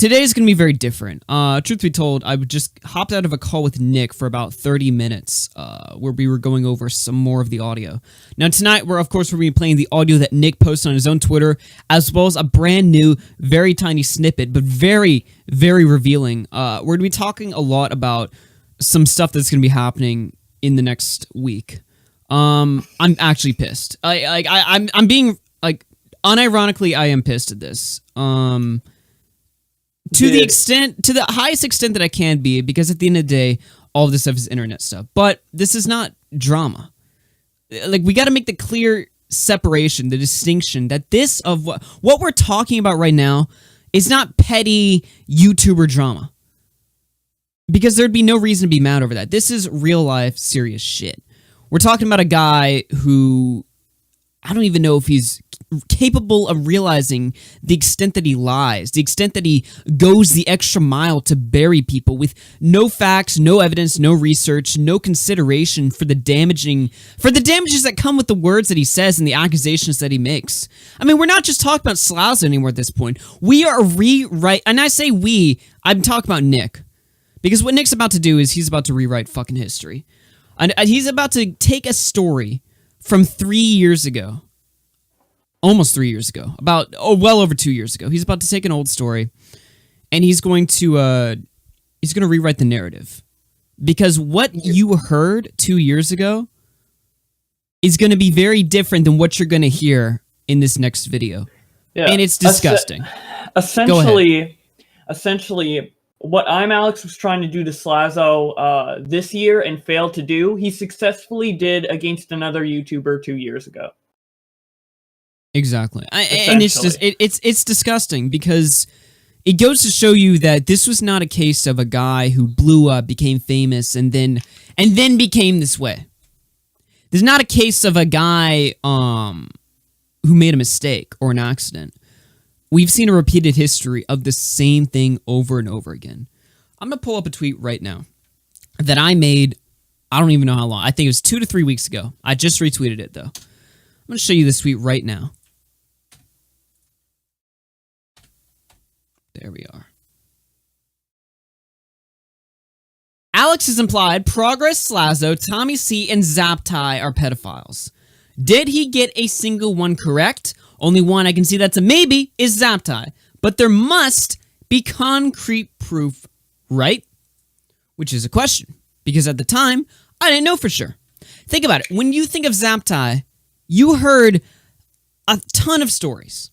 today's going to be very different. Truth be told, I just hopped out of a call with Nick for about 30 minutes where we were going over some more of the audio. Now, tonight, we're going to be playing the audio that Nick posted on his own Twitter, as well as a brand new, very tiny snippet, but very, very revealing. We're going to be talking a lot about some stuff that's going to be happening in the next week. I'm actually pissed. I'm being, unironically, I am pissed at this. To the highest extent that I can be, because at the end of the day, all of this stuff is internet stuff. But this is not drama. We got to make the clear separation, the distinction that this of what we're talking about right now is not petty YouTuber drama. Because there'd be no reason to be mad over that. This is real life, serious shit. We're talking about a guy who I don't even know if he's capable of realizing the extent that he lies, the extent that he goes the extra mile to bury people with no facts, no evidence, no research, no consideration for the damages that come with the words that he says and the accusations that he makes. I mean, we're not just talking about Slazo anymore at this point. We are and I say we, I'm talking about Nick. Because what Nick's about to do is he's about to rewrite fucking history. And he's about to take a story from 3 years ago. Almost 3 years ago. Well over 2 years ago. He's about to take an old story and he's going to rewrite the narrative. Because what you heard 2 years ago is going to be very different than what you're going to hear in this next video. Yeah. And it's disgusting. Essentially, what ImAllexx was trying to do to Slazo this year and failed to do, he successfully did against another YouTuber 2 years ago. Exactly. And it's just it's disgusting because it goes to show you that this was not a case of a guy who blew up, became famous, and then became this way. There's not a case of a guy who made a mistake or an accident. We've seen a repeated history of the same thing over and over again. I'm going to pull up a tweet right now that I made, I don't even know how long. I think it was 2 to 3 weeks ago. I just retweeted it, though. I'm going to show you this tweet right now. There we are. Alex has implied Progress, Slazo, Tommy C, and Zaptie are pedophiles. Did he get a single one correct? Only one I can see that's a maybe is Zaptie. But there must be concrete proof, right? Which is a question. Because at the time, I didn't know for sure. Think about it. When you think of Zaptie, you heard a ton of stories.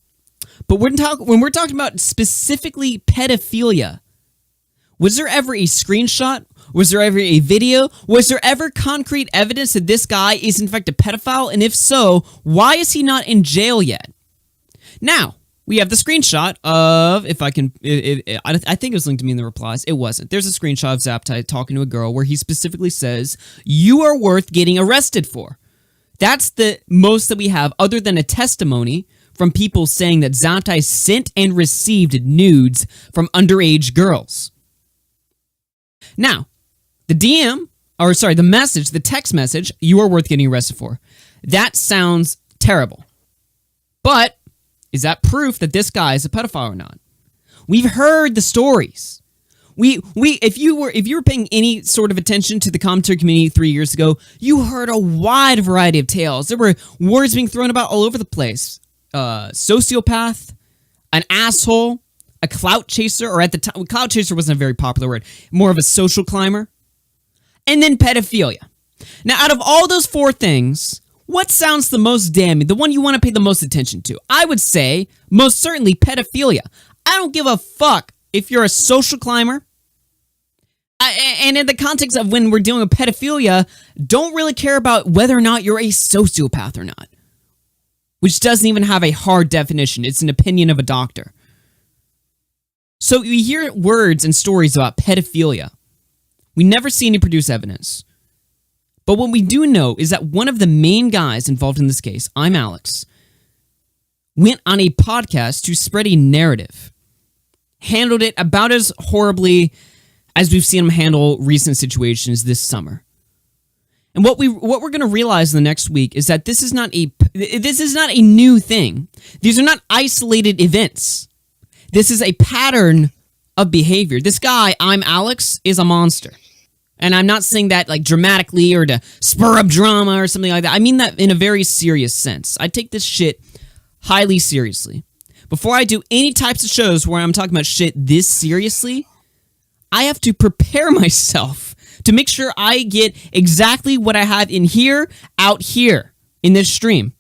But when we're talking about specifically pedophilia, was there ever a screenshot? Was there ever a video? Was there ever concrete evidence that this guy is in fact a pedophile? And if so, why is he not in jail yet? Now, we have the screenshot of, I think it was linked to me in the replies. It wasn't. There's a screenshot of Zaptie talking to a girl where he specifically says, "You are worth getting arrested for." That's the most that we have, other than a testimony from people saying that Zaptie sent and received nudes from underage girls. Now, the message, the text message, "You are worth getting arrested for." That sounds terrible. But is that proof that this guy is a pedophile or not? We've heard the stories. If you were paying any sort of attention to the commentary community 3 years ago, you heard a wide variety of tales. There were words being thrown about all over the place. Sociopath, an asshole, a clout chaser, or at the time, clout chaser wasn't a very popular word, more of a social climber, and then pedophilia. Now, out of all those four things, what sounds the most damning, the one you want to pay the most attention to? I would say, most certainly, pedophilia. I don't give a fuck if you're a social climber. And in the context of when we're dealing with pedophilia, don't really care about whether or not you're a sociopath or not. Which doesn't even have a hard definition. It's an opinion of a doctor. So we hear words and stories about pedophilia. We never see any produced evidence. But what we do know is that one of the main guys involved in this case, ImAllexx, went on a podcast to spread a narrative. Handled it about as horribly as we've seen him handle recent situations this summer. And what we're going to realize in the next week is that this is not a new thing. These are not isolated events. This is a pattern of behavior. This guy, ImAllexx, is a monster. And I'm not saying that like dramatically or to spur up drama or something like that. I mean that in a very serious sense. I take this shit highly seriously. Before I do any types of shows where I'm talking about shit this seriously, I have to prepare myself to make sure I get exactly what I have in here, out here, in this stream.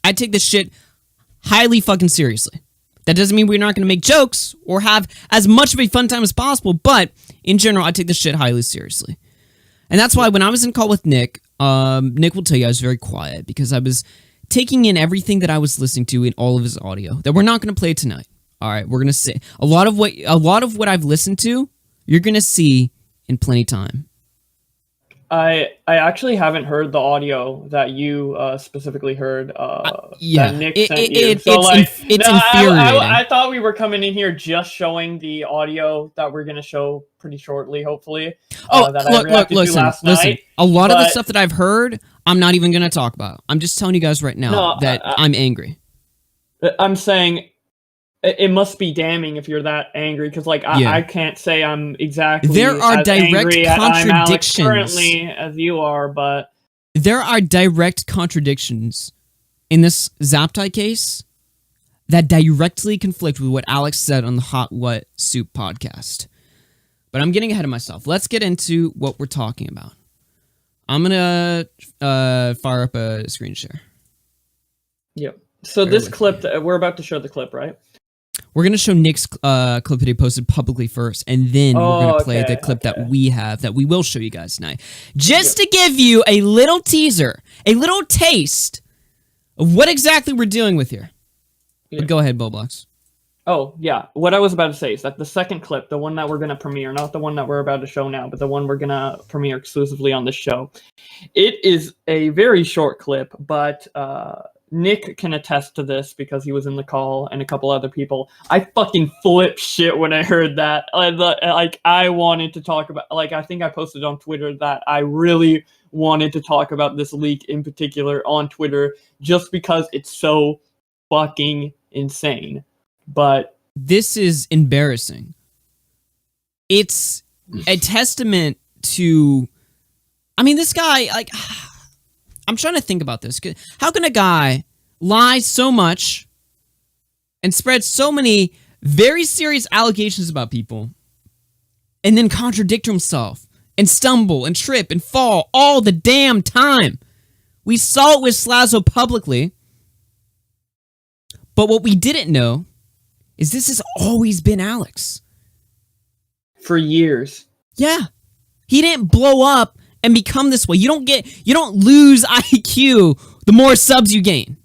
I take this shit highly fucking seriously. That doesn't mean we're not going to make jokes or have as much of a fun time as possible, but in general, I take this shit highly seriously. And that's why when I was in call with Nick, Nick will tell you I was very quiet because I was taking in everything that I was listening to in all of his audio that we're not going to play tonight. All right, we're going to say a lot of what I've listened to, you're going to see in plenty time. I actually haven't heard the audio that you specifically heard. That Nick sent you. So it's infuriating. I thought we were coming in here just showing the audio that we're gonna show pretty shortly, hopefully. Listen. A lot of the stuff that I've heard, I'm not even gonna talk about. I'm just telling you guys right now that I'm angry. I'm saying. It must be damning if you're that angry, because like I can't say I'm exactly there are as direct angry contradictions at currently as you are, but there are direct contradictions in this Zaptie case that directly conflict with what Alex said on the Hot What Soup podcast. But I'm getting ahead of myself. Let's get into what we're talking about. I'm gonna fire up a screen share. Yep. So this clip, we're about to show the clip, right? We're going to show Nick's clip that he posted publicly first, and then we're going to play the clip that we have, that we will show you guys tonight. Just to give you a little teaser, a little taste of what exactly we're dealing with here. Yeah. But go ahead, Boblox. Oh, yeah. What I was about to say is that the second clip, the one that we're going to premiere, not the one that we're about to show now, but the one we're going to premiere exclusively on this show, it is a very short clip, but Nick can attest to this because he was in the call and a couple other people. I fucking flipped shit when I heard that. I wanted to talk about, I think I posted on Twitter that I really wanted to talk about this leak in particular on Twitter just because it's so fucking insane. But this is embarrassing. It's a testament to, I mean, this guy, I'm trying to think about this. How can a guy lie so much and spread so many very serious allegations about people and then contradict himself and stumble and trip and fall all the damn time? We saw it with Slazo publicly, but what we didn't know is this has always been Alex. For years. Yeah. He didn't blow up and become this way. You don't lose IQ the more subs you gain.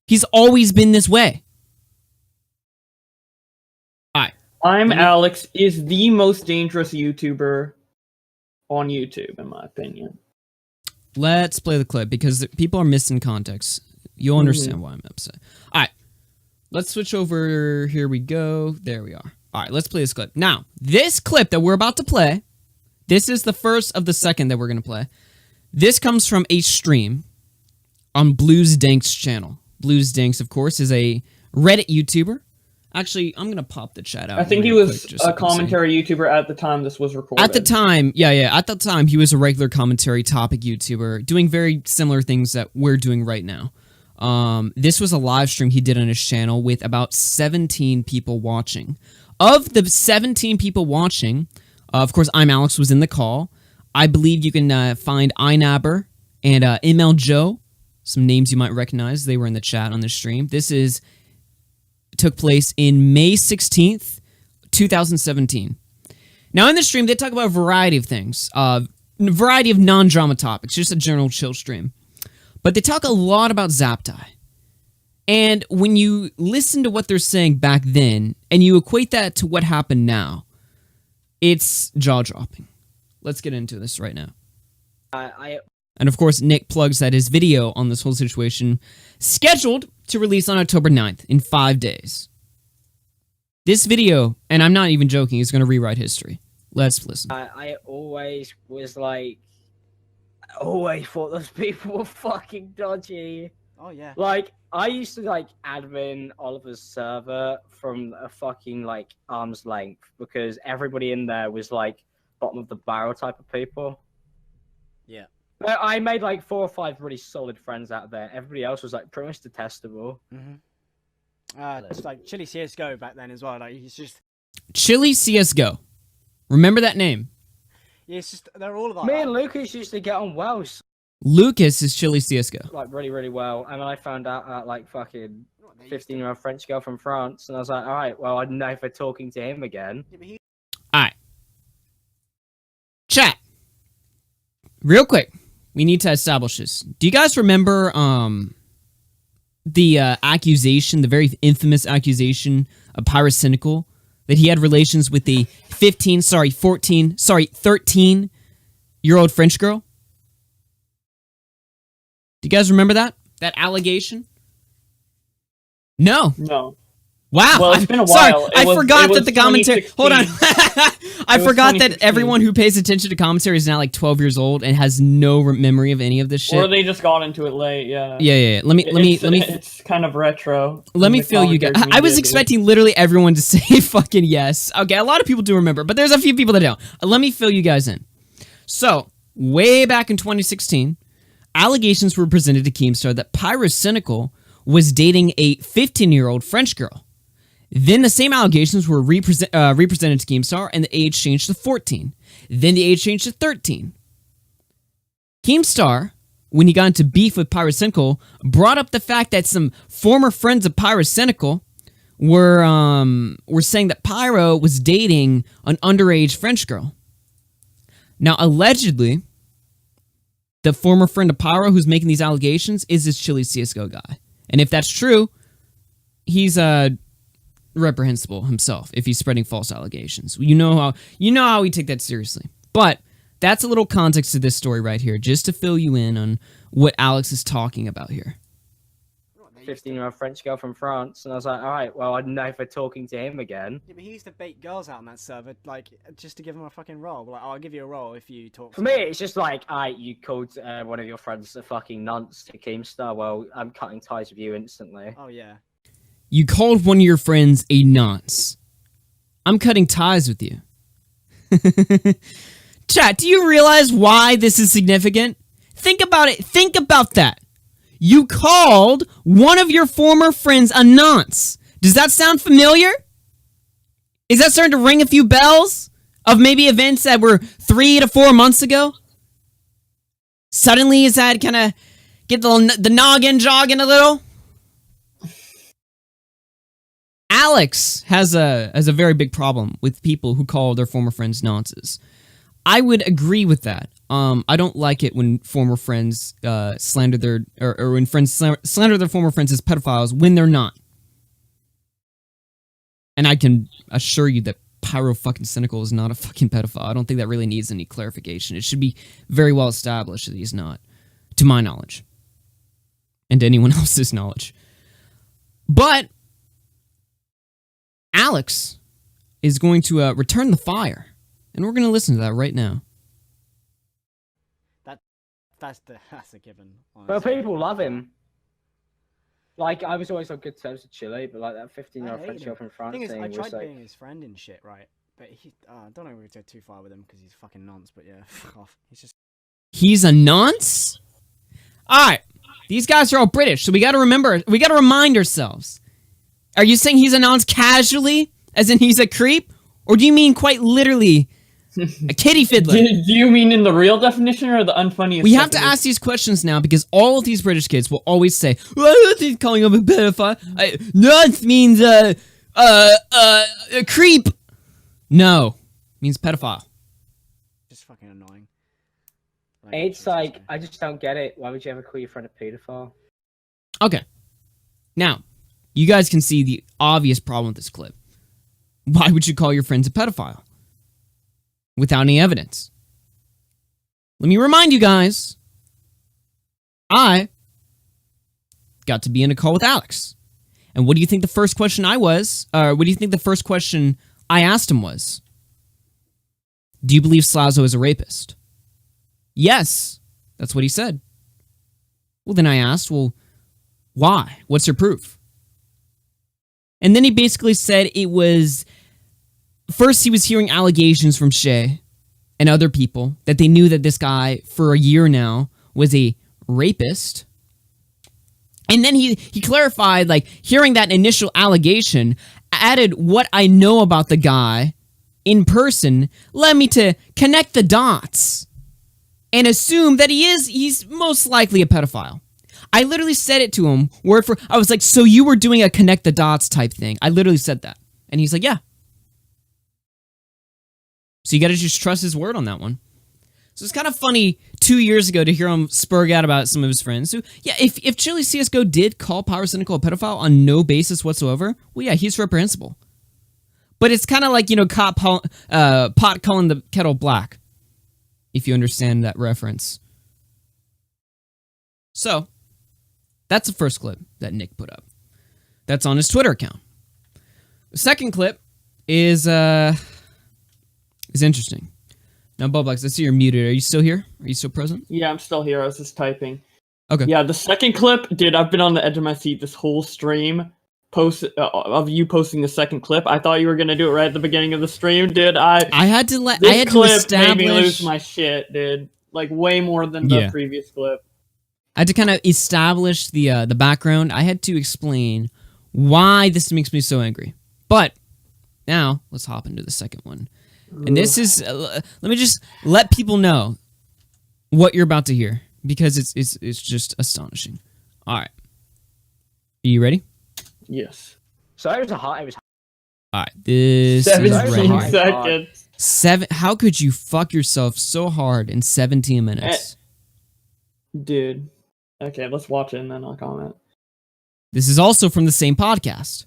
He's always been this way. Alright. ImAllexx is the most dangerous YouTuber on YouTube, in my opinion. Let's play the clip because people are missing context. You'll understand why I'm upset. Alright. Let's switch over. Here we go. There we are. Alright, let's play this clip. Now, this clip that we're about to play, this is the first of the second that we're going to play. This comes from a stream on Blues Dank's channel. Blues Danks, of course, is a Reddit YouTuber. Actually, I'm going to pop the chat out. I think he was a commentary YouTuber at the time this was recorded. At the time, yeah. At the time, he was a regular commentary topic YouTuber, doing very similar things that we're doing right now. This was a live stream he did on his channel with about 17 people watching. Of the 17 people watching, of course, ImAllexx was in the call. I believe you can find iNabber and ImAllexx, some names you might recognize. They were in the chat on the stream. This took place in May 16th, 2017. Now, in the stream, they talk about a variety of things, a variety of non-drama topics, just a general chill stream. But they talk a lot about Zaptie. And when you listen to what they're saying back then, and you equate that to what happened now, it's jaw-dropping. Let's get into this right now. And of course, Nick plugs that his video on this whole situation scheduled to release on October 9th, in 5 days. This video, and I'm not even joking, is going to rewrite history. Let's listen. I always was like, I always thought those people were fucking dodgy. Oh yeah. Like, I used to like admin Oliver's server from a fucking like arm's length because everybody in there was like bottom of the barrel type of people. Yeah. But I made like 4 or 5 really solid friends out there. Everybody else was like pretty much detestable. It's like Chili CSGO back then as well. Like he's just Chili CSGO. Remember that name. yeah, it's just they're all about Me that. and Lucas used to get on well, Lucas is Chili CSGO. like really, really well. And then I found out that like fucking 15-year-old French girl from France, and I was like, all right, well, I'd know for talking to him again. Alright. Chat. Real quick. We need to establish this. Do you guys remember the accusation, the very infamous accusation of Pyrocynical that he had relations with the 13-year-old French girl? Do you guys remember that? That allegation? No. No. Wow. Well, it's been a Sorry, while. I forgot it was that the commentary. Hold on. 2016. I was forgot that 2016. everyone who pays attention to commentary is now like 12 years old and has no memory of any of this shit. Or they just got into it late, yeah. Yeah. Let me. It's kind of retro. Let me in the fill you guys. commentary I was community. expecting literally everyone to say fucking yes. Okay, a lot of people do remember, but there's a few people that don't. Let me fill you guys in. So, way back in 2016, allegations were presented to Keemstar that Pyrocynical was dating a 15-year-old French girl. Then the same allegations were represented to Keemstar, and the age changed to 14. Then the age changed to 13. Keemstar, when he got into beef with Pyrocynical, brought up the fact that some former friends of Pyrocynical were saying that Pyro was dating an underage French girl. Now, allegedly, the former friend of Pyro who's making these allegations is this Chili CSGO guy. And if that's true, he's reprehensible himself if he's spreading false allegations. You know how we take that seriously. But that's a little context to this story right here, just to fill you in on what Alex is talking about here. 15-year-old French girl from France, and I was like, all right, well, I'd know for talking to him again. Yeah, but he used to bait girls out on that server, like just to give him a fucking role. Like, oh, I'll give you a role if you talk. For me, it's just like, all right, you called one of your friends a fucking nonce to Keemstar. Well, I'm cutting ties with you instantly. Oh yeah. You called one of your friends a nonce. I'm cutting ties with you. Chat, do you realize why this is significant? Think about it. Think about that. You called one of your former friends a nonce. Does that sound familiar? Is that starting to ring a few bells of maybe events that were 3 to 4 months ago? Suddenly, is that kind of get the noggin jogging a little? Alex has a very big problem with people who call their former friends nonces. I would agree with that. I don't like it when former friends slander their or when friends slander their former friends as pedophiles when they're not. And I can assure you that Pyro fucking Cynical is not a fucking pedophile. I don't think that really needs any clarification. It should be very well established that he's not, to my knowledge, and to anyone else's knowledge. But Alex is going to return the fire, and we're going to listen to that right now. That's a given. But Honestly. people love him. Like, I was always on good terms with Chile, but like that 15-year-old I French hate girl him. from France Thing is, thing I was tried like... being his friend and shit, right? But he, I don't know if we go too far with him because he's fucking nonce. But yeah, fuck off. He's a nonce? Alright, these guys are all British, so we gotta remind ourselves. Are you saying he's a nonce casually, as in he's a creep? Or do you mean quite literally a kitty fiddler? Do you mean in the real definition or the unfunniest? We have to definition? ask these questions now because all of these British kids will always say, well, I don't think calling him a pedophile. Nonce means a creep. No, means pedophile. Just fucking annoying. It's like, I just don't get it. Why would you ever call your friend a pedophile? Okay. Now, you guys can see the obvious problem with this clip. Why would you call your friends a pedophile? Without any evidence. Let me remind you guys, I got to be in a call with Alex. And what do you think the first question I asked him was? Do you believe Slazo is a rapist? Yes. That's what he said. Well, then I asked, well, Why? What's your proof? And then he basically said it was... First, he was hearing allegations from Shay and other people that they knew that this guy, for a year now, was a rapist. And then he clarified, like, hearing that initial allegation, added what I know about the guy in person, led me to connect the dots and assume that he's most likely a pedophile. I literally said it to him, word for... I was like, so you were doing a connect the dots type thing. I literally said that. And he's like, yeah. So you gotta just trust his word on that one. So it's kind of funny 2 years ago to hear him spurg out about some of his friends. So yeah, if Chili CSGO did call Power Cynical a pedophile on no basis whatsoever, well yeah, he's reprehensible. But it's kind of like, you know, pot calling the kettle black, if you understand that reference. So, that's the first clip that Nick put up. That's on his Twitter account. The second clip is interesting. Now, ImAllexx, I see you're muted. Are you still here? Are you still present? Yeah, I'm still here. I was just typing. Okay. Yeah, the second clip, dude, I've been on the edge of my seat this whole stream of you posting the second clip. I thought you were gonna do it right at the beginning of the stream, dude. I had to establish... made me lose my shit, dude. Like, way more than the previous clip. I had to kind of establish the background. I had to explain why this makes me so angry. But now, let's hop into the second one. And this is, let me just let people know what you're about to hear, because it's just astonishing. All right, are you ready? Yes. So it was hard. All right, this 17 is seconds. How could you fuck yourself so hard in 17 minutes? Dude. Okay, let's watch it and then I'll comment. This is also from the same podcast.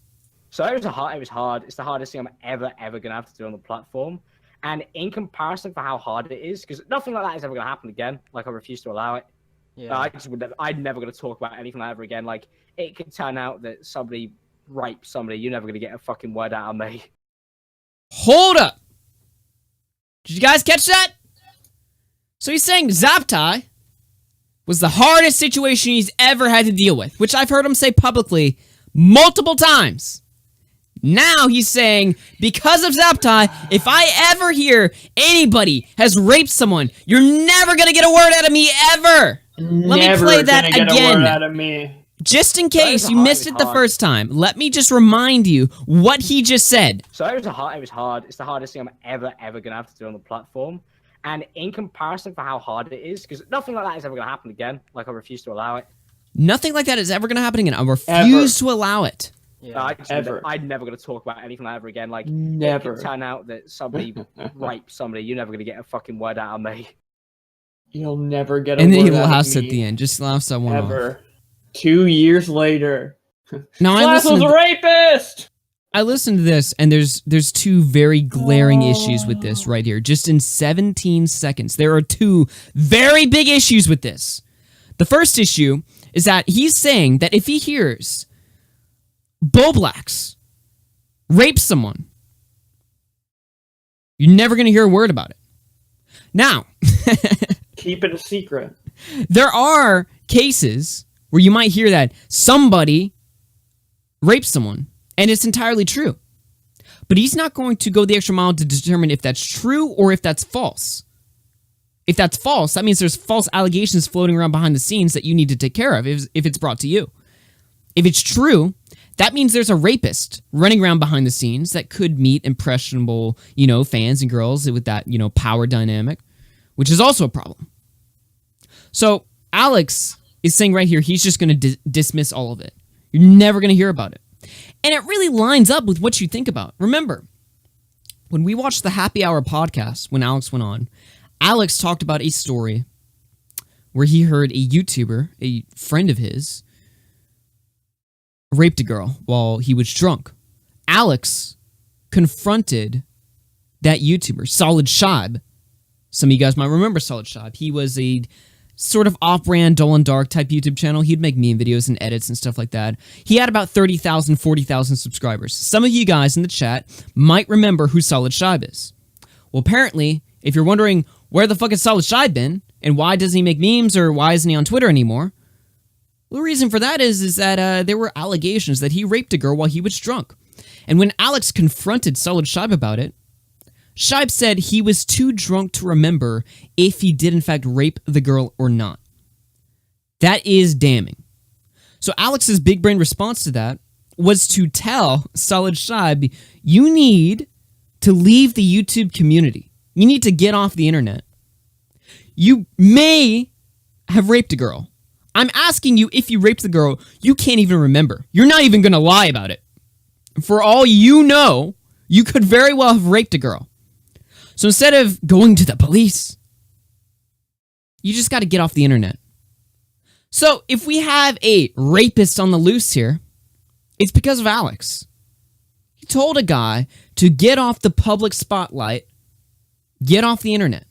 So it was hard. It's the hardest thing I'm ever gonna have to do on the platform. And in comparison for how hard it is, because nothing like that is ever gonna happen again. Like, I refuse to allow it. Yeah. I'm never gonna talk about anything like that ever again. Like, it could turn out that somebody raped somebody. You're never gonna get a fucking word out of me. Hold up! Did you guys catch that? So he's saying Zaptie was the hardest situation he's ever had to deal with, which I've heard him say publicly multiple times. Now he's saying, because of Zaptie, if I ever hear anybody has raped someone, you're never gonna get a word out of me ever. Let me play that again. Get a word out of me. Just in case you missed it the first time, let me just remind you what he just said. So it was hard. It's the hardest thing I'm ever gonna have to do on the platform. And in comparison for how hard it is, because nothing like that is ever gonna happen again. Like, I refuse to allow it. Nothing like that is ever gonna happen again. I refuse to allow it. Yeah, I'm never going to talk about anything like that ever again. Like, never. It could turn out that somebody raped somebody. You're never going to get a fucking word out of me. You'll never get a word out of me. And then then he laughs at the end. Just laughs that one off. 2 years later. Now, Glass was a rapist! I listened to this, and there's two very glaring issues with this right here. Just in 17 seconds, there are two very big issues with this. The first issue is that he's saying that if he hears ImAllexx rape someone, you're never going to hear a word about it. Now, keep it a secret. There are cases where you might hear that somebody raped someone, and it's entirely true. But he's not going to go the extra mile to determine if that's true or if that's false. If that's false, that means there's false allegations floating around behind the scenes that you need to take care of if it's brought to you. If it's true, that means there's a rapist running around behind the scenes that could meet impressionable, fans and girls with that, power dynamic, which is also a problem. So Alex is saying right here, he's just going to dismiss all of it. You're never going to hear about it. And it really lines up with what you think about. Remember, when we watched the Happy Hour podcast, when Alex went on, Alex talked about a story where he heard a YouTuber, a friend of his, raped a girl while he was drunk. Alex confronted that YouTuber, Solid Shibe. Some of you guys might remember Solid Shibe. He was a sort of off-brand, dull and dark type YouTube channel. He'd make meme videos and edits and stuff like that. He had about 30,000, 40,000 subscribers. Some of you guys in the chat might remember who Solid Shibe is. Well, apparently, if you're wondering where the fuck has Solid Shibe been, and why doesn't he make memes, or why isn't he on Twitter anymore, Well, the reason for that is that there were allegations that he raped a girl while he was drunk. And when Alex confronted Solid Shibe about it, Shibe said he was too drunk to remember if he did in fact rape the girl or not. That is damning. So Alex's big brain response to that was to tell Solid Shibe, you need to leave the YouTube community. You need to get off the internet. You may have raped a girl. I'm asking you, if you raped the girl, you can't even remember. You're not even going to lie about it. For all you know, you could very well have raped a girl. So instead of going to the police, you just got to get off the internet. So if we have a rapist on the loose here, it's because of Alex. He told a guy to get off the public spotlight, get off the internet.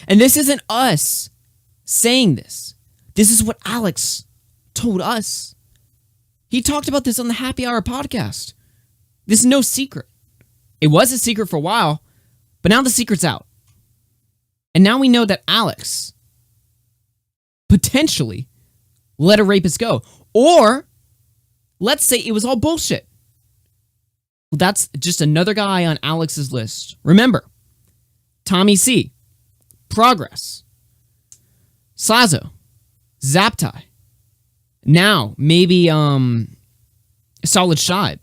And this isn't us saying this. This is what Alex told us. He talked about this on the Happy Hour podcast. This is no secret. It was a secret for a while, but now the secret's out. And now we know that Alex potentially let a rapist go. Or, let's say it was all bullshit. Well, that's just another guy on Alex's list. Remember, Tommy C, Progress, Slazo, Zaptie, now maybe Solid Shibe.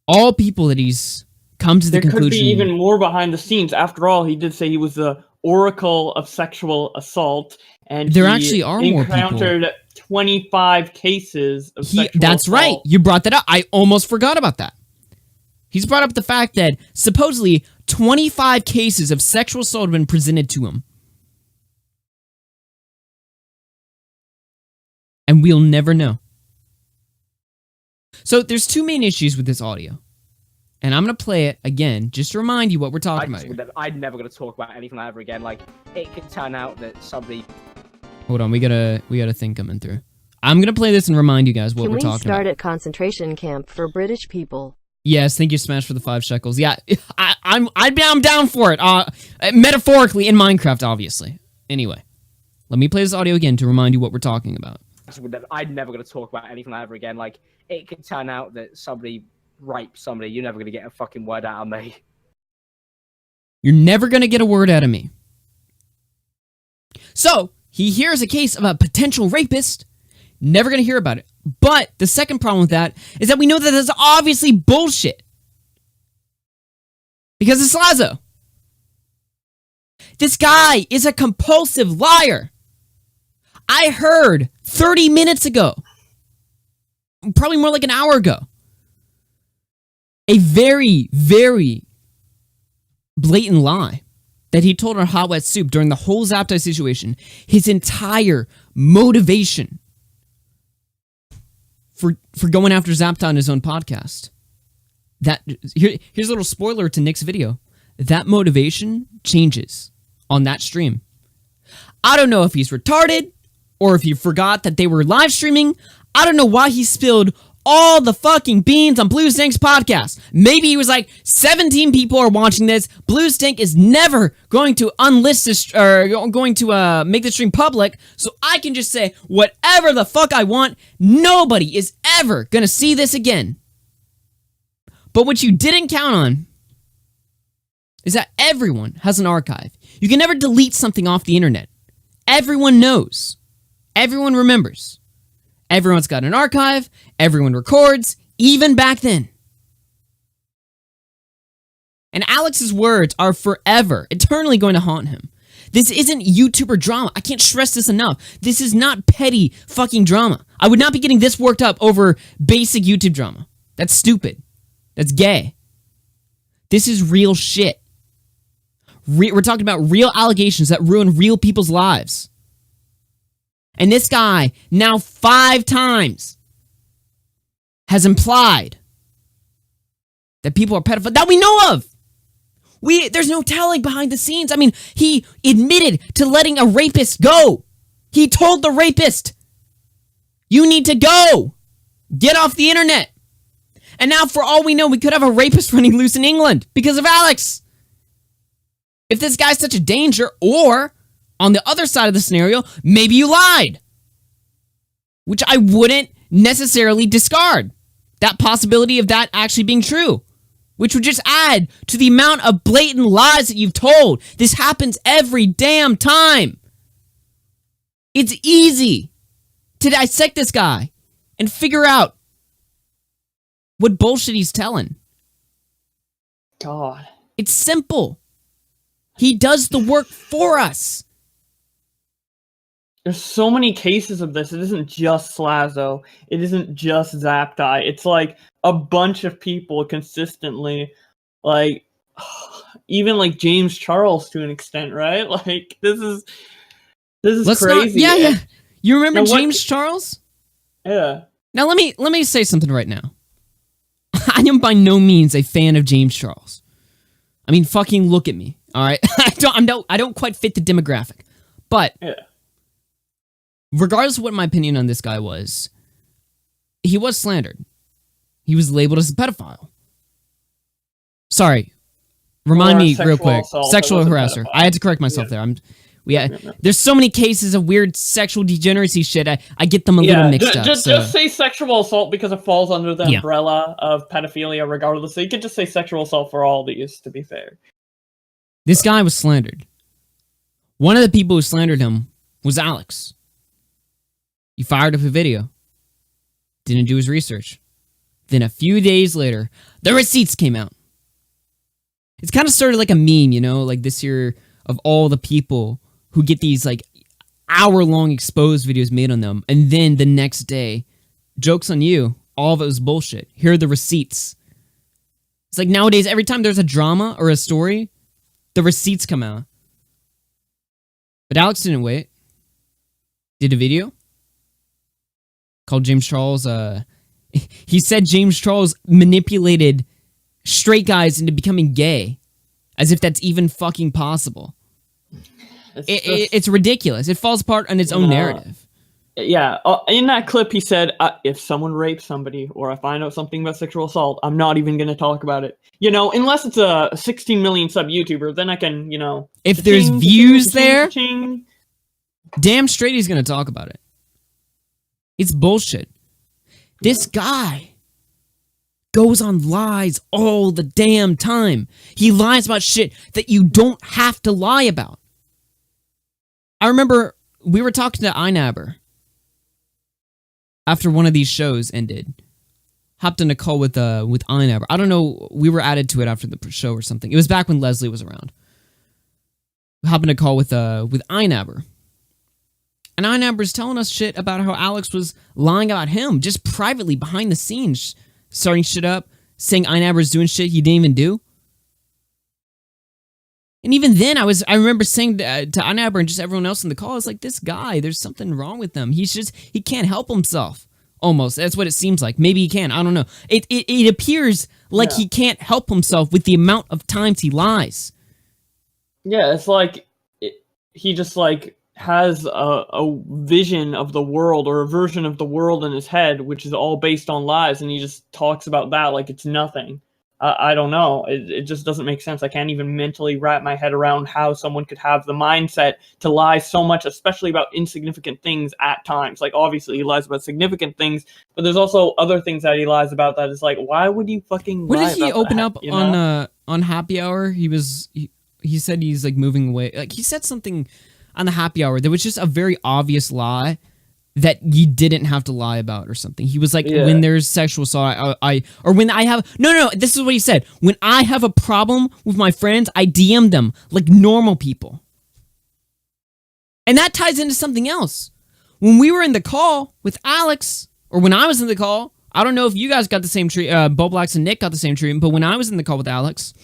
All people that he's come to the conclusion. There could be even more behind the scenes. After all, he did say he was the oracle of sexual assault, and there actually are more people. Encountered 25 cases of sexual That's assault. right. You brought that up. I almost forgot about that. He's brought up the fact that supposedly 25 cases of sexual assault have been presented to him. And we'll never know. So there's two main issues with this audio. And I'm going to play it again, just to remind you what we're talking about here. I'm never going to talk about anything like that ever again. Like, it could turn out that somebody... Hold on, we gotta think coming through. I'm going to play this and remind you guys what we're talking about. Can we start at concentration camp for British people? Yes, thank you, Smash, for the 5 shekels. Yeah, I'm down for it. Metaphorically, in Minecraft, obviously. Anyway, let me play this audio again to remind you what we're talking about. I'm never going to talk about anything like that ever again. Like, it could turn out that somebody raped somebody. You're never going to get a fucking word out of me. You're never going to get a word out of me. So, he hears a case of a potential rapist. Never going to hear about it. But the second problem with that is that we know that that's obviously bullshit. Because it's Slazo. This guy is a compulsive liar. I heard 30 minutes ago, probably more like an hour ago, a very, very blatant lie that he told our Hot Wet Soup during the whole Zaptie situation. His entire motivation for going after Zaptie on his own podcast. Here's a little spoiler to Nick's video. That motivation changes on that stream. I don't know if he's retarded or if he forgot that they were live streaming. I don't know why he spilled all the fucking beans on Blue Stink's podcast. Maybe he was like, 17 people are watching this. Blue Stink is never going to unlist this, or going to make the stream public, so I can just say whatever the fuck I want. Nobody is ever gonna see this again. But what you didn't count on is that everyone has an archive. You can never delete something off the internet. Everyone knows. Everyone remembers. Everyone's got an archive. Everyone records, even back then. And Alex's words are forever, eternally going to haunt him. This isn't YouTuber drama. I can't stress this enough. This is not petty fucking drama. I would not be getting this worked up over basic YouTube drama. That's stupid. That's gay. This is real shit. We're talking about real allegations that ruin real people's lives. And this guy, now 5 times, has implied that people are pedophiles that we know of. There's no telling behind the scenes. I mean, he admitted to letting a rapist go. He told the rapist, you need to go. Get off the internet. And now, for all we know, we could have a rapist running loose in England because of Alex. If this guy's such a danger, or on the other side of the scenario, maybe you lied. which I wouldn't necessarily discard. That possibility of that actually being true, which would just add to the amount of blatant lies that you've told. This happens every damn time. It's easy to dissect this guy and figure out what bullshit he's telling. God. It's simple. He does the work for us. There's so many cases of this. It isn't just Slazo. It isn't just Zaptie. It's like a bunch of people consistently, like even like James Charles to an extent, right? Like this is crazy. Yeah. You remember James Charles? Yeah. Now let me say something right now. I am by no means a fan of James Charles. I mean, fucking look at me. All right, I don't quite fit the demographic, but yeah. Regardless of what my opinion on this guy was, he was slandered. He was labeled as a pedophile. Sorry, remind me real quick. Sexual harasser. I had to correct myself there. There's so many cases of weird sexual degeneracy shit. I get them a little mixed up. Just say sexual assault because it falls under the umbrella of pedophilia regardless. So you could just say sexual assault for all these, to be fair. This guy was slandered. One of the people who slandered him was ImAllexx. He fired up a video. Didn't do his research. Then a few days later, the receipts came out. It's kind of started like a meme, you know, like this year of all the people who get these like hour-long exposed videos made on them, and then the next day, joke's on you, all of it was bullshit. Here are the receipts. It's like nowadays, every time there's a drama or a story, the receipts come out. But ImAllexx didn't wait. Did a video called James Charles. He said James Charles manipulated straight guys into becoming gay, as if that's even fucking possible. It's ridiculous. It falls apart on its own narrative. Yeah, in that clip he said, if someone rapes somebody or if I know something about sexual assault, I'm not even going to talk about it. You know, unless it's a 16 million sub YouTuber, then I can, you know... If there's views there, damn straight he's going to talk about it. It's bullshit. This guy goes on lies all the damn time. He lies about shit that you don't have to lie about. I remember we were talking to ImAllexx after one of these shows ended. Hopped in a call with ImAllexx. I don't know, we were added to it after the show or something. It was back when Leslie was around. Hopped in a call with ImAllexx. And ImAllexx telling us shit about how ImAllexx was lying about him, just privately behind the scenes, starting shit up, saying ImAllexx was doing shit he didn't even do. And even then, I remember saying to ImAllexx and just everyone else in the call, I was like, this guy, there's something wrong with him. He can't help himself. Almost. That's what it seems like. Maybe he can. I don't know. It appears like he can't help himself with the amount of times he lies. Yeah, it's like he just like has a vision of the world or a version of the world in his head, which is all based on lies, and he just talks about that like it's nothing. I don't know. It just doesn't make sense. I can't even mentally wrap my head around how someone could have the mindset to lie so much, especially about insignificant things at times. Like, obviously, he lies about significant things, but there's also other things that he lies about that is like, why would you fucking lie about that? What did he open up on Happy Hour? He said he's, like, moving away. Like, he said something on the Happy Hour that was just a very obvious lie that you didn't have to lie about or something. He was like, when there's sexual assault, No, this is what he said. When I have a problem with my friends, I DM them like normal people. And that ties into something else. When we were in the call with ImAllexx, or when I was in the call, I don't know if you guys got the same treatment, Boblax and Nick got the same treatment, but when I was in the call with ImAllexx,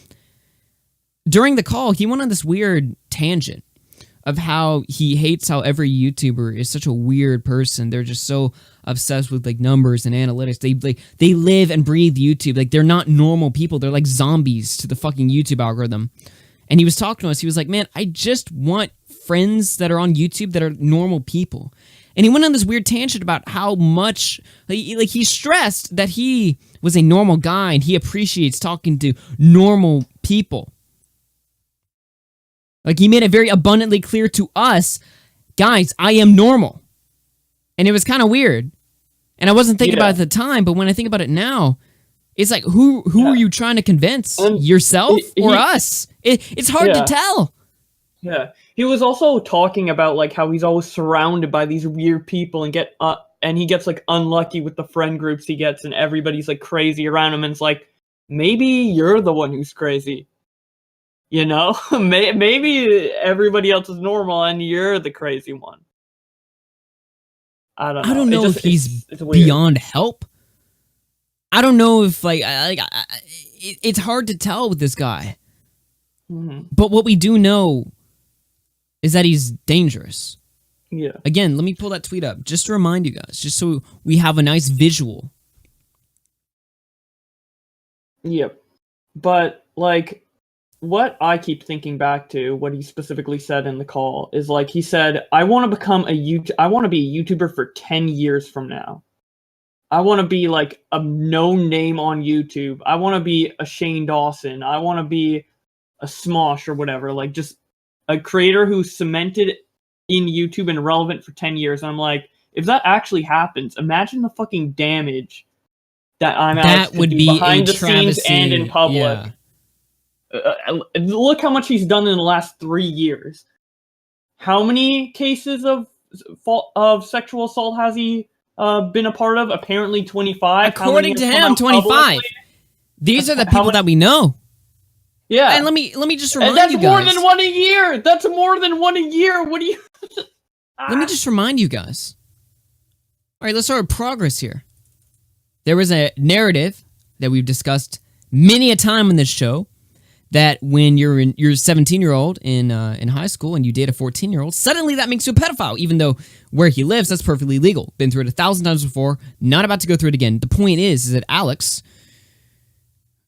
during the call, he went on this weird tangent of how he hates how every YouTuber is such a weird person. They're just so obsessed with like numbers and analytics. They live and breathe YouTube. Like, they're not normal people. They're like zombies to the fucking YouTube algorithm. And he was talking to us. He was like, man, I just want friends that are on YouTube that are normal people. And he went on this weird tangent about how much he stressed that he was a normal guy and he appreciates talking to normal people. Like, he made it very abundantly clear to us, guys, I am normal. And it was kind of weird. And I wasn't thinking Yeah. about it at the time, but when I think about it now, it's like, who Yeah. are you trying to convince? And Yourself or he- us? It's hard to Yeah. tell. Yeah, he was also talking about like how he's always surrounded by these weird people and he gets like unlucky with the friend groups he gets, and everybody's like crazy around him, and it's like maybe you're the one who's crazy, you know? Maybe everybody else is normal and you're the crazy one. I don't know. I don't know if he's it's weird. beyond help. I don't know if it's hard to tell with this guy. Mhm. But what we do know is that he's dangerous. Yeah. Again, let me pull that tweet up just to remind you guys, just so we have a nice visual. Yep. But like what I keep thinking back to, what he specifically said in the call is like he said, I want to be a YouTuber for 10 years from now. I want to be like a known name on YouTube. I want to be a Shane Dawson. I want to be a Smosh or whatever, like just a creator who's cemented in YouTube and relevant for 10 years. And I'm like, if that actually happens, imagine the fucking damage that That would be behind a the scenes travesty. and in public. Yeah. Look how much he's done in the last 3 years. How many cases of sexual assault has he been a part of? Apparently 25. According to him, 25. These are the How people many- that we know. Yeah. And let me just And remind that's you more guys. than one a year. That's more than one a year. What do you? Let me just remind you guys. All right, let's start with progress here. There was a narrative that we've discussed many a time on this show that when you're a 17-year-old in high school and you date a 14-year-old, suddenly that makes you a pedophile, even though where he lives, that's perfectly legal. Been through it 1,000 times before, not about to go through it again. The point is that Alex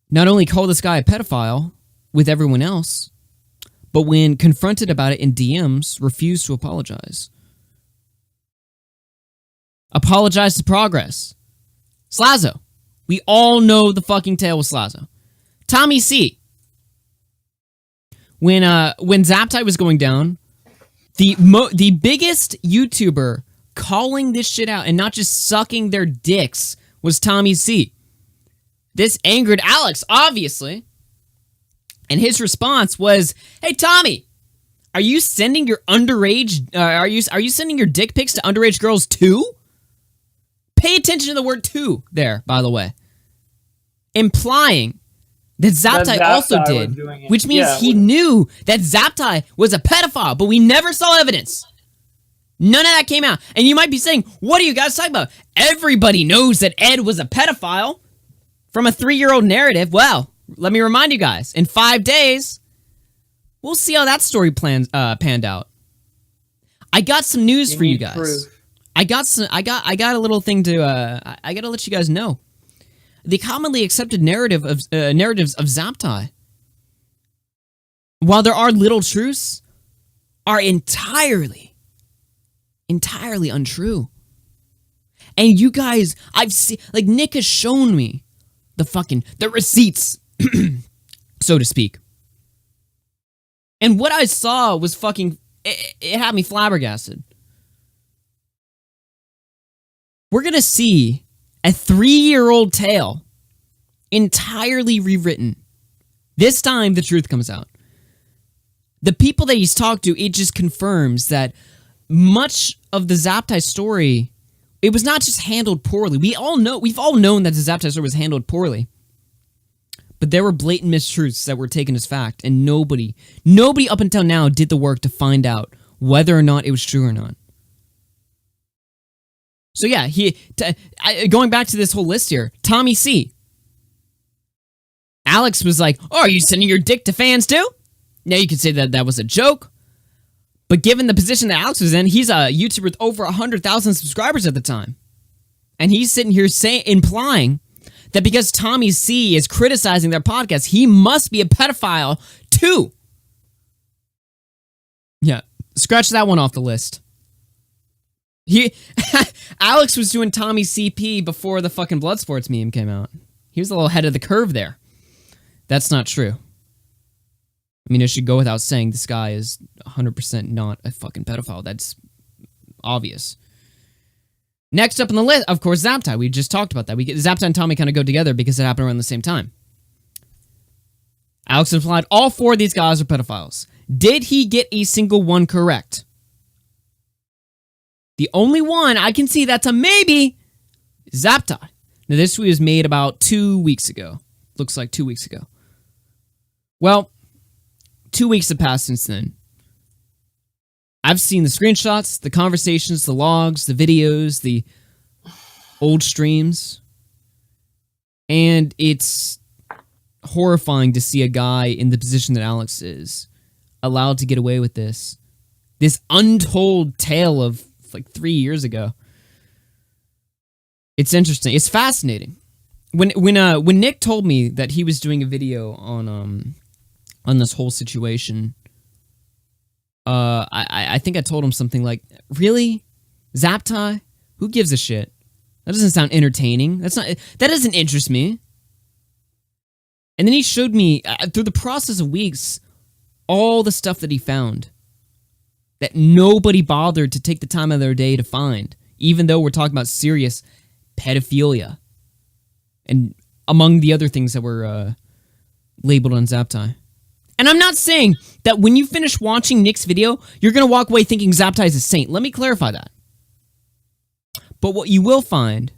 not only called this guy a pedophile with everyone else, but when confronted about it in DMs, refused to apologize. Apologize to Progress. Slazo. We all know the fucking tale with Slazo. Tommy C. When Zaptie was going down, the biggest YouTuber calling this shit out and not just sucking their dicks was Tommy C. This angered Alex, obviously. And his response was, "Hey Tommy, are you sending your underage are you sending your dick pics to underage girls too?" Pay attention to the word "too" there, by the way. Implying that Zaptie also Zaptie was did, doing it. which means Yeah, he knew that Zaptie was a pedophile, but we never saw evidence. None of that came out. And you might be saying, what are you guys talking about? Everybody knows that Ed was a pedophile from a 3-year-old narrative. Well, let me remind you guys, in 5 days, we'll see how that story panned out. I got some news for you need guys. proof. I got a little thing to I got to let you guys know. The commonly accepted narratives of Zaptie, while there are little truths, are entirely untrue. And you guys, I've seen, like, Nick has shown me the receipts, so to speak. And what I saw was it had me flabbergasted. We're gonna see a 3-year-old tale entirely rewritten. This time, the truth comes out. The people that he's talked to, it just confirms that much of the Zaptie story, it was not just handled poorly. We've all known that the Zaptie story was handled poorly. But there were blatant mistruths that were taken as fact, and nobody up until now did the work to find out whether or not it was true or not. So yeah, going back to this whole list here, Tommy C. Alex was like, "Oh, are you sending your dick to fans too?" Now you could say that was a joke, but given the position that Alex was in, he's a YouTuber with over 100,000 subscribers at the time, and he's sitting here implying that because Tommy C is criticizing their podcast, he must be a pedophile too. Yeah, scratch that one off the list. Alex was doing Tommy CP before the fucking Bloodsports meme came out. He was a little ahead of the curve there. That's not true. I mean, it should go without saying this guy is 100% not a fucking pedophile. That's obvious. Next up on the list, of course, Zaptie. We just talked about that. Zaptie and Tommy kind of go together because it happened around the same time. Alex implied all 4 of these guys are pedophiles. Did he get a single one correct? The only one I can see that's a maybe is Zaptie. Now, this was made about 2 weeks ago. Looks like 2 weeks ago. Well, 2 weeks have passed since then. I've seen the screenshots, the conversations, the logs, the videos, the old streams. And it's horrifying to see a guy in the position that Alex is allowed to get away with this. This untold tale of like 3 years ago. It's interesting. It's fascinating. When Nick told me that he was doing a video on this whole situation, I think I told him something like, "Really, Zaptie? Who gives a shit? That doesn't sound entertaining. That doesn't interest me." And then he showed me through the process of weeks all the stuff that he found that nobody bothered to take the time of their day to find, even though we're talking about serious pedophilia and among the other things that were labeled on Zaptie. And I'm not saying that when you finish watching Nick's video, you're going to walk away thinking Zaptie is a saint. Let me clarify that. But what you will find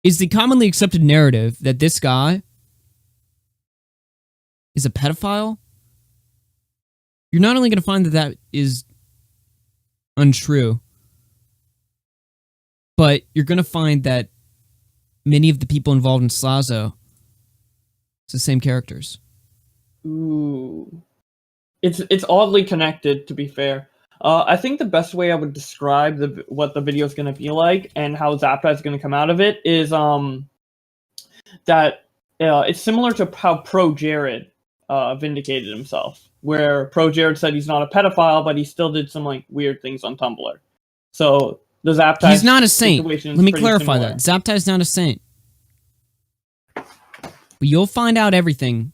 is the commonly accepted narrative that this guy is a pedophile. You're not only going to find that that is untrue, but you're going to find that many of the people involved in Slazo, it's the same characters. Ooh. It's oddly connected, to be fair. I think the best way I would describe what the video is going to be like and how Zaptie is going to come out of it is that it's similar to how Pro Jared vindicated himself, where Pro Jared said he's not a pedophile, but he still did some like weird things on Tumblr. So the Zaptie, he's not a saint. Let me clarify that. Zaptie is not a saint. But you'll find out everything.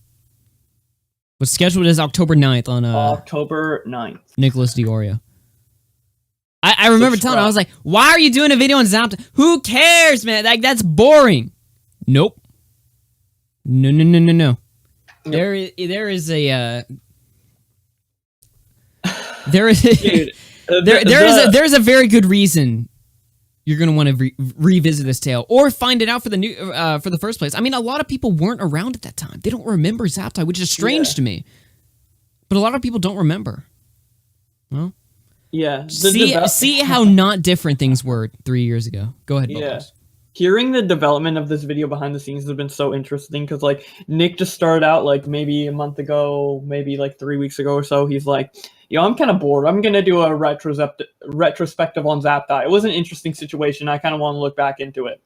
What's scheduled is October 9th on October 9th. Nicholas Diorio. I remember telling him, I was like, why are you doing a video on Zaptie? Who cares, man? Like, that's boring. Nope. No. Yep. There is a a very good reason you're going to want to revisit this tale or find it out for the first place. I mean, a lot of people weren't around at that time. They don't remember Zaptie, which is strange to me. But a lot of people don't remember. Well, yeah. See how not different things were 3 years ago. Go ahead, Bubbles. Hearing the development of this video behind the scenes has been so interesting because, like, Nick just started out, like, maybe a month ago, maybe, like, 3 weeks ago or so. He's like, I'm kind of bored. I'm going to do a retrospective on Zaptie. It was an interesting situation. I kind of want to look back into it.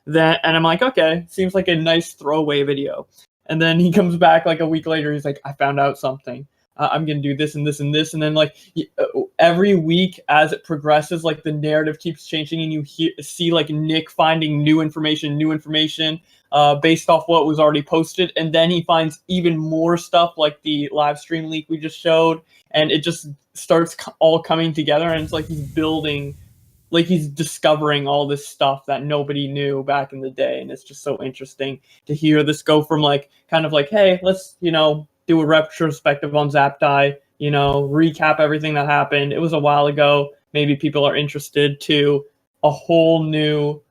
And I'm like, okay, seems like a nice throwaway video. And then he comes back, like, a week later. He's like, I found out something. I'm going to do this and this and this. And then, like, every week as it progresses, like, the narrative keeps changing and you see, like, Nick finding new information based off what was already posted. And then he finds even more stuff like the live stream leak we just showed. And it just starts all coming together. And it's like he's building, like he's discovering all this stuff that nobody knew back in the day. And it's just so interesting to hear this go from, like, kind of like, hey, let's, do a retrospective on Zaptie, recap everything that happened. It was a while ago. Maybe people are interested, to a whole new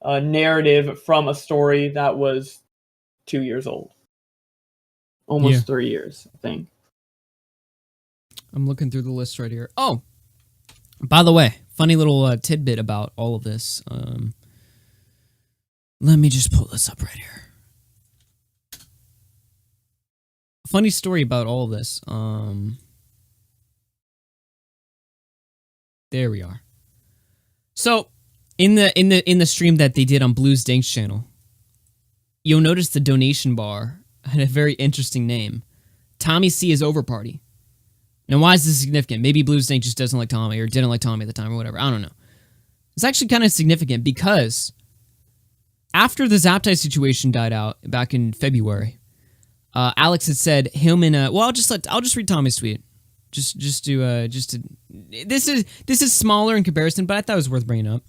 narrative from a story that was 2 years old. Almost 3 years, I think. I'm looking through the list right here. Oh, by the way, funny little tidbit about all of this. Let me just pull this up right here. Funny story about all of this. There we are. So, in the stream that they did on Blues Dank's channel, you'll notice the donation bar had a very interesting name. Tommy C is over party. Now, why is this significant? Maybe Blues Dank just doesn't like Tommy or didn't like Tommy at the time or whatever. I don't know. It's actually kind of significant because after the Zaptie situation died out back in February, Alex had said him and I'll just read Tommy's tweet. Just to this is smaller in comparison, but I thought it was worth bringing up.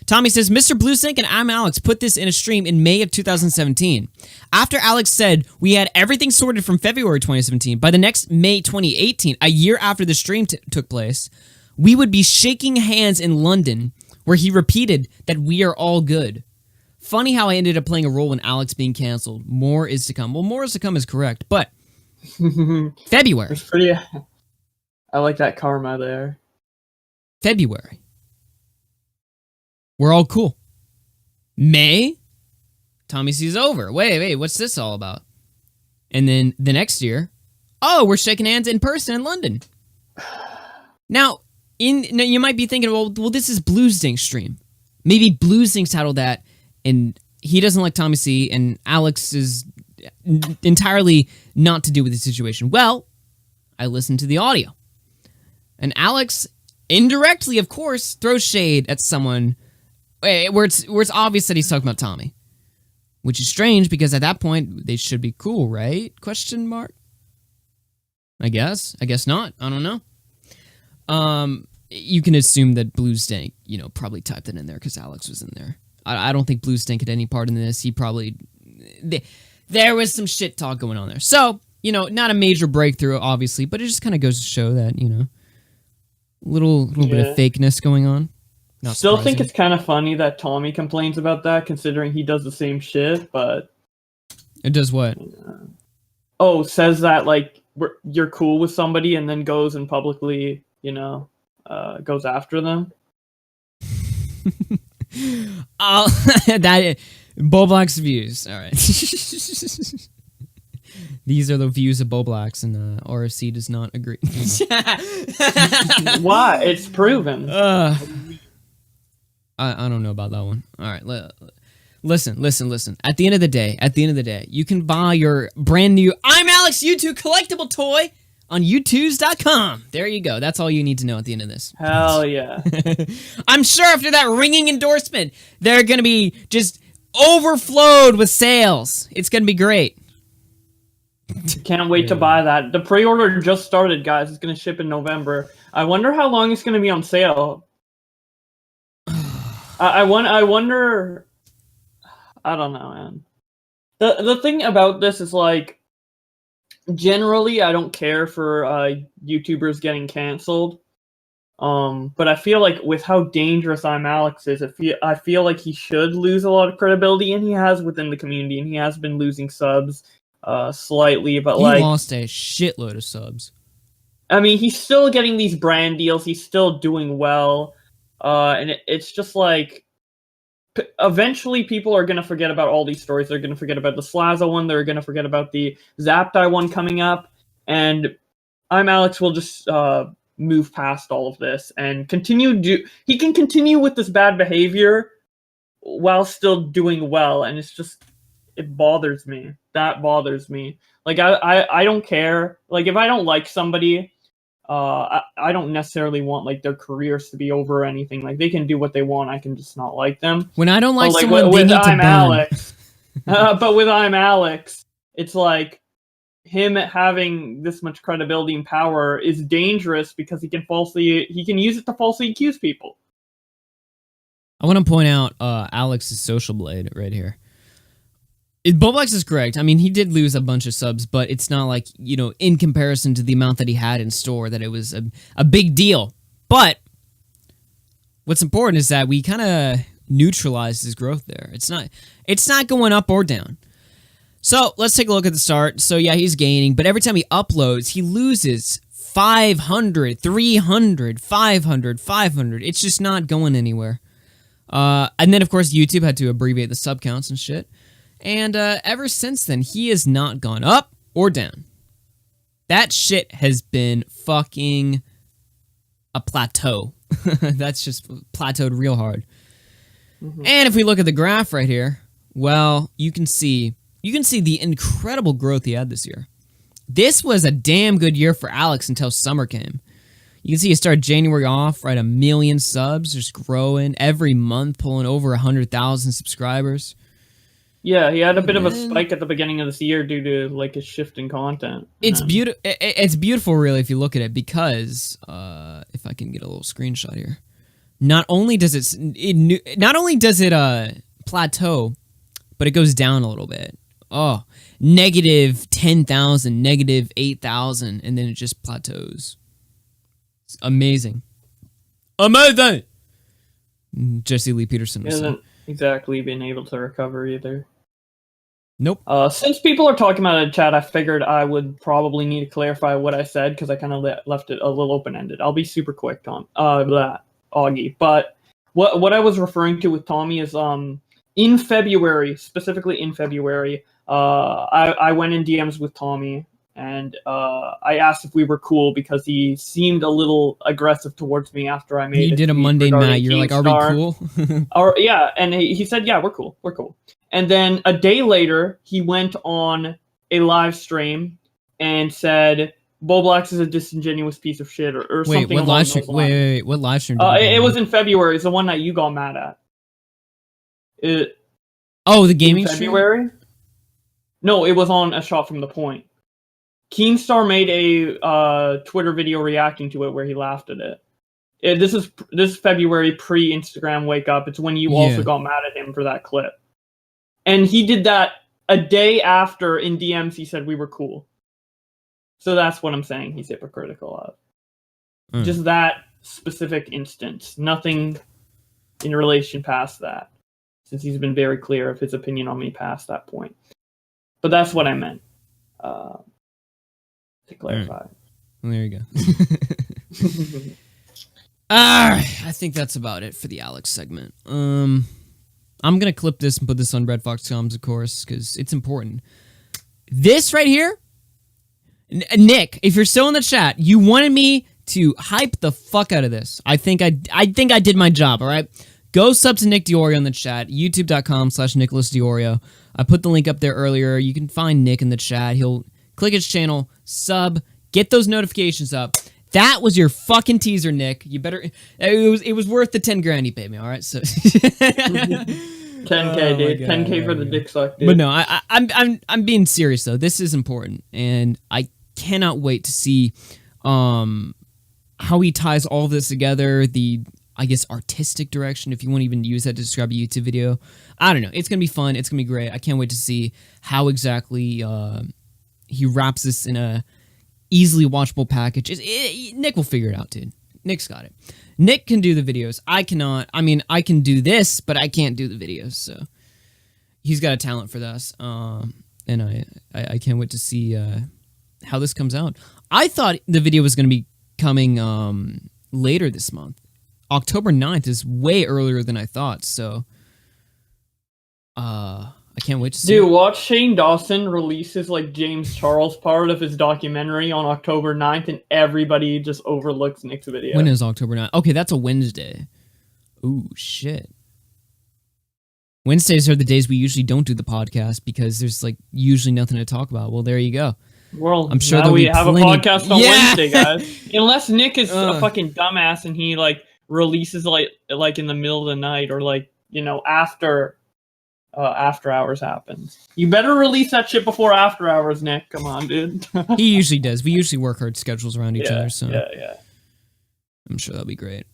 Tommy says, Mr. Bluesync and ImAllexx put this in a stream in May of 2017. After Alex said we had everything sorted from February 2017, by the next May 2018, a year after the stream took place, we would be shaking hands in London, where he repeated that we are all good. Funny how I ended up playing a role in Alex being canceled. More is to come. Well, more is to come is correct, but February. It's pretty. I like that karma there. February. We're all cool. May, Tommy C's over. Wait, what's this all about? And then the next year, oh, we're shaking hands in person in London. Now, you might be thinking, well, this is Bluesync stream. Maybe Bluesync titled that, and he doesn't like Tommy C, and Alex is entirely not to do with the situation. Well, I listened to the audio. And Alex, indirectly, of course, throws shade at someone where it's obvious that he's talking about Tommy. Which is strange, because at that point, they should be cool, right? Question mark? I guess not. I don't know. You can assume that Bluesync, probably typed it in there because Alex was in there. I don't think Bluesync had any part in this. He probably... There was some shit talk going on there. So, not a major breakthrough, obviously, but it just kind of goes to show that, little bit of fakeness going on. Not Still surprising. think it's kind of funny that Tommy complains about that, considering he does the same shit, but... It does what? Says that, you're cool with somebody and then goes and publicly, goes after them. Boblack's views. All right. These are the views of Boblack's, and RFC does not agree. Why? It's proven. I don't know about that one. All right, listen. At the end of the day, you can buy your brand new ImAllexx U2 collectible toy on U2s.com. There you go. That's all you need to know at the end of this. Hell yeah. I'm sure after that ringing endorsement, they're going to be just overflowed with sales. It's going to be great. Can't wait to buy that. The pre-order just started, guys. It's going to ship in November. I wonder how long it's going to be on sale. I wonder... I don't know, man. The thing about this is, generally, I don't care for YouTubers getting canceled. But I feel like with how dangerous ImAllexx is, I feel like he should lose a lot of credibility, and he has within the community, and he has been losing subs slightly. But he lost a shitload of subs. I mean, he's still getting these brand deals. He's still doing well, and it's just eventually people are going to forget about all these stories. They're going to forget about the Slaza one. They're going to forget about the Zaptie one coming up. And ImAllexx will just move past all of this and he can continue with this bad behavior while still doing well. And it bothers me. That bothers me. I don't care. If I don't like somebody, I don't necessarily want their careers to be over or anything. They can do what they want. I can just not like them. When I don't like someone, with they need to ImAllexx, but with ImAllexx, it's him having this much credibility and power is dangerous because he can use it to falsely accuse people. I want to point out Alex's social blade right here. Boblack's is correct. I mean, he did lose a bunch of subs, but it's not in comparison to the amount that he had in store that it was a big deal. But what's important is that we kind of neutralized his growth there. It's not going up or down. So let's take a look at the start. So yeah, he's gaining, but every time he uploads, he loses 500, 300, 500, 500. It's just not going anywhere. And then, of course, YouTube had to abbreviate the sub counts and shit. And ever since then, he has not gone up or down. That shit has been fucking a plateau. That's just plateaued real hard. Mm-hmm. And if we look at the graph right here, well, you can see the incredible growth he had this year. This was a damn good year for Alex until summer came. You can see he started January off, right, 1 million subs, just growing every month, pulling over 100,000 subscribers. Yeah, he had a bit of a Man. spike at the beginning of this year due to like a shift in content. It's And- beautiful. It's beautiful, really, if you look at it, because if I can get a little screenshot here, not only does it plateau, but it goes down a little bit. Oh, negative 10,000, negative 8,000, and then it just plateaus. It's amazing. Amazing. Jesse Lee Peterson. He Was saying. hasn't exactly been able to recover either. Nope. Since people are talking about it in chat, I figured I would probably need to clarify what I said because I kind of left it a little open-ended. I'll be super quick, Augie. But what I was referring to with Tommy is in February, specifically in February, I went in DMs with Tommy and I asked if we were cool because he seemed a little aggressive towards me after I made. You did a tweet Monday regarding night. You're like, "Are we Keemstar." cool?" Or yeah, and he said, "Yeah, we're cool. We're cool." And then a day later, he went on a live stream and said, "Boblax is a disingenuous piece of shit," or Wait, something. what along live those stream? lines. Wait, what live stream? Did you It go was on? in February. It's the one that you got mad at. Oh, the gaming In stream. February? No, it was on A Shot from the Point. Keemstar made a Twitter video reacting to it where he laughed at it. This is February pre-Instagram wake up. It's when you Yeah. also got mad at him for that clip. And he did that a day after in DMs he said we were cool. So that's what I'm saying he's hypocritical of. Mm. Just that specific instance. Nothing in relation past that. Since he's been very clear of his opinion on me past that point. But that's what I meant. To clarify. Well, there you go. I think that's about it for the Alex segment. I'm gonna clip this and put this on Red Fox Comms, of course, because it's important. This right here, Nick, if you're still in the chat, you wanted me to hype the fuck out of this. I think I did my job. All right, go sub to Nick Diorio in the chat. YouTube.com/Nicholas Diorio. I put the link up there earlier. You can find Nick in the chat. He'll click his channel, sub, get those notifications up. That was your fucking teaser, Nick. You better. It was worth the 10 grand he paid me. All right, so 10K, Oh my dude. God, 10K for the dick suck, dude. But no, I'm being serious though. This is important, and I cannot wait to see how he ties all this together. The, I guess, artistic direction, if you want to even use that to describe a YouTube video. I don't know. It's gonna be fun. It's gonna be great. I can't wait to see how exactly he wraps this in a easily watchable package. Nick will figure it out, dude. Nick's got it. Nick can do the videos. I cannot. I mean, I can do this, but I can't do the videos. So he's got a talent for this, and I can't wait to see how this comes out. I thought the video was going to be coming later this month. October 9th is way earlier than I thought. So I can't wait to see. Dude, watch Shane Dawson release his like James Charles part of his documentary on October 9th, and everybody just overlooks Nick's video. When is October 9th? Okay, that's a Wednesday. Ooh, shit. Wednesdays are the days we usually don't do the podcast because there's like usually nothing to talk about. Well, there you go. Well, I'm sure now there'll we be have a plenty- podcast on Yeah! Wednesday, guys. Unless Nick is a Ugh. fucking dumbass and he like releases like in the middle of the night or like, you know, after hours happens. You better release that shit before after hours, Nick. Come on, dude. He usually does. We usually work hard schedules around each other, so yeah. I'm sure that'll be great.